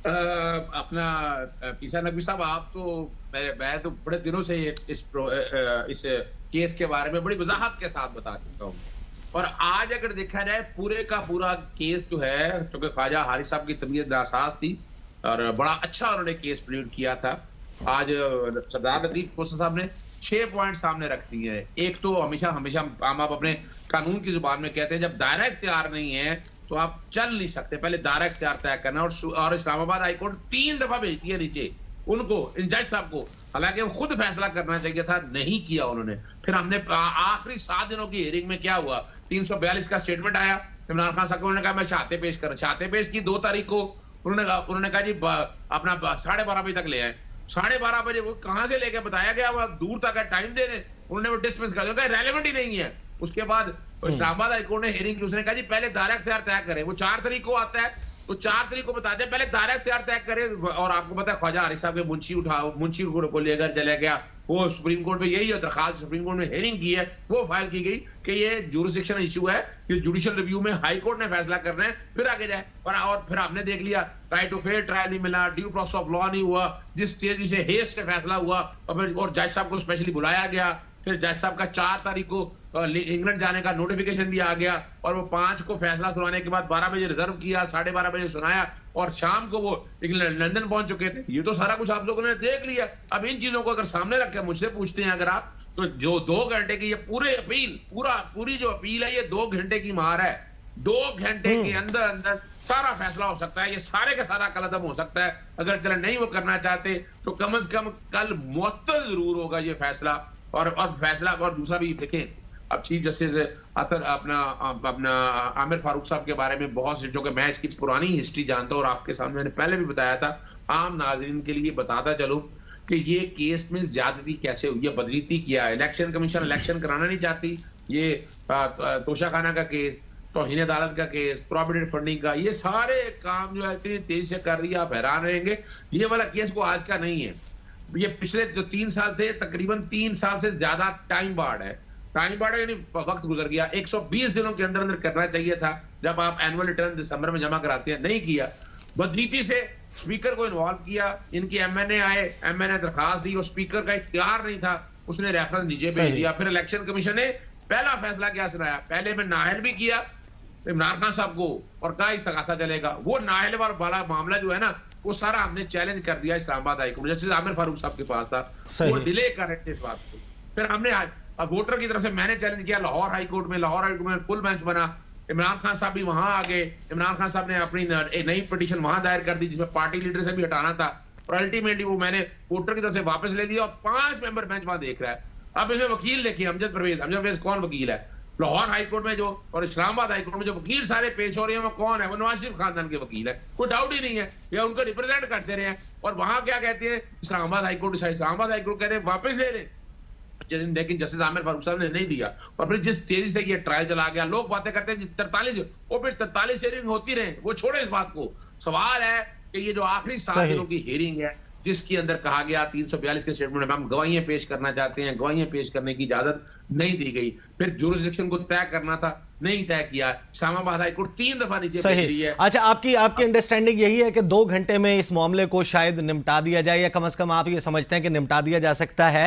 अपना पीसा नकवी साहब, आप तो मैं तो बड़े दिनों से इस केस के बारे में बड़ी वजाहत के साथ बता चुका हूँ। और आज अगर देखा जाए पूरे का पूरा केस जो है, चूंकि ख्वाजा हारिस साहब की तबीयत नासाज थी और बड़ा अच्छा उन्होंने केस प्लीड किया था। आज सरदार लतीफ खोसर साहब ने 6 पॉइंट सामने रख दिए हैं। एक तो हमेशा हमेशा आप अपने कानून की जुबान में कहते हैं, जब दायरा इख्तियार नहीं है तो आप चल नहीं सकते, पहले दायरा इख्तियार तय करना। और इस्लामाबाद हाईकोर्ट 3 दफा भेजती है नीचे उनको, जज साहब को, हालांकि वो खुद फैसला करना चाहिए था, नहीं किया उन्होंने। फिर हमने आखिरी 7 दिनों की हियरिंग में क्या हुआ, 342 का स्टेटमेंट आया, इमरान खान साहब ने कहा मैं शहादतें पेश की 2 तारीख को। उन्होंने कहा जी अपना 12:30 बजे तक ले आए। 12:30 बजे वो कहां से लेके बताया गया, वो दूर तक टाइम दे रहे, उन्होंने वो डिस्मिस कर दिया, रेलेवेंट ही नहीं है। उसके बाद इस्लामाबाद हाईकोर्ट ने हियरिंग की, उसने कहा जी पहले दायरा इख्तियार तय करें। वो 4 तारीख को आता है, तो 4 तारीख को बताते हैं पहले दायरा इख्तियार तय करें। और आपको पता है ख्वाजा हारिस साहब के मुंशी को लेकर चला गया, वो सुप्रीम कोर्ट में यही दरखास्त सुप्रीम कोर्ट में हियरिंग की है, वो फाइल की गई कि ये जुरिसडिक्शन इशू है, कि जुडिशियल रिव्यू में हाई कोर्ट ने फैसला करना है, फिर आगे जाए। और फिर आपने देख लिया राइट टू फेयर ट्रायल नहीं मिला, ड्यू प्रोसेस ऑफ लॉ नहीं हुआ, जिस तेजी से हेस से फैसला हुआ। और जज साहब को स्पेशली बुलाया गया, फिर जज साहब का 4 तारीख को इंग्लैंड जाने का नोटिफिकेशन भी आ गया, और वो 5 को फैसला सुनाने के बाद 12 बजे रिजर्व किया, 12:30 बजे सुनाया, और शाम को वो इंग्लैंड लंदन पहुंच चुके थे। ये तो सारा कुछ आप लोगों ने देख लिया। अब इन चीजों को अगर सामने रख के मुझसे पूछते हैं अगर आप, तो जो 2 घंटे की ये पूरी जो अपील है, ये 2 घंटे की मार है। 2 घंटे के अंदर अंदर सारा फैसला हो सकता है, ये सारे का सारा कलअदम हो सकता है। अगर चलो नहीं वो करना चाहते तो कम से कम कल मुअत्तल जरूर होगा ये फैसला। और फैसला, और दूसरा भी देखें, अब चीफ जस्टिस अपना आमिर फारूक साहब के बारे में बहुत से, जो कि मैं इसकी पुरानी हिस्ट्री जानता हूँ और आपके सामने मैंने पहले भी बताया था, आम नाजरीन के लिए बताता चलो कि ये केस में ज्यादती कैसे हुई है, बदरीती किया है। इलेक्शन कमीशन इलेक्शन कराना नहीं चाहती, ये तोशाखाना का केस, तौहीन अदालत का केस, प्रोविडेंट फंडिंग का, ये सारे काम जो है इतनी तेजी से कर रही है, आप हैरान रहेंगे। ये वाला केस को आज का नहीं है, ये पिछले जो 3 साल थे, तकरीबन 3 साल से ज्यादा टाइम बार्ड है, यानी वक्त गुजर गया। 120 दिनों के अंदर अंदर करना चाहिए था, जब आप एनुअल रिटर्न दिसंबर में जमा कराते हैं, नहीं किया। बदनीति से स्पीकर को इन्वॉल्व किया, इनके एमएनए आए, एमएनए दरखास्त दी, और स्पीकर का इख्तियार नहीं था, उसने रेफरेंस नीचे भेज दिया। फिर इलेक्शन कमीशन ने पहला फैसला क्या सुनाया, पहले में नाहल भी किया इमरान खान साहब को, और कहा इस्तगासा चलेगा। वो नाहल वाला मामला जो है ना, वो सारा हमने चैलेंज कर दिया इस्लामाबाद हाईकोर्ट, जैसे आमिर फारूक साहब के पास था, वो डिले कर रहे थे इस बात को। फिर हमने अब वोटर की तरफ से मैंने चैलेंज किया लाहौर हाईकोर्ट में फुल बेंच बना, इमरान खान साहब भी वहां आ गए। इमरान खान साहब ने अपनी एक नई पिटीशन वहां दायर कर दी, जिसमें पार्टी लीडर से भी हटाना था, और अल्टीमेटली वो मैंने वोटर की तरफ से वापस ले लिया, और 5 मेंबर बेंच वहां देख रहा है। अब इसमें वकील देखिए, अमजद परवेज कौन वकील है? लाहौर हाईकोर्ट में जो और इस्लामाबाद हाईकोर्ट में जो वकील सारे पेश हो रहे हैं, वो कौन है? वो नवाज शरीफ खानदान के वकील है, कोई डाउट ही नहीं है, या उनको रिप्रेजेंट करते रहे हैं। और वहां क्या कहते हैं, इस्लामाबाद हाईकोर्ट कह रहे हैं वापस ले लें, लेकिन जस्टिस आमिर फारूक साहब ने नहीं दिया। और फिर जिस तेजी से ये ट्रायल चला गया, लोग बातें करते हैं 43, और फिर 43 हियरिंग होती रहे, वो छोड़े इस बात को। सवाल है कि ये जो आखिरी 7 दिनों की हियरिंग है, जिसके अंदर कहा गया 342 के स्टेटमेंट में हम गवाहियां पेश करना चाहते हैं, गवाहियां पेश करने की इजाजत नहीं दी गई। फिर जुरिसडिक्शन को तय करना था, नहीं तय किया। इस्लामाबाद हाईकोर्ट 3 दफा नीचे भेज रही है। अच्छा, आपकी अंडरस्टैंडिंग यही है कि 2 घंटे में इस मामले को शायद निपटा दिया जाए, या कम से कम आप ये समझते हैं कि निपटा दिया जा सकता है?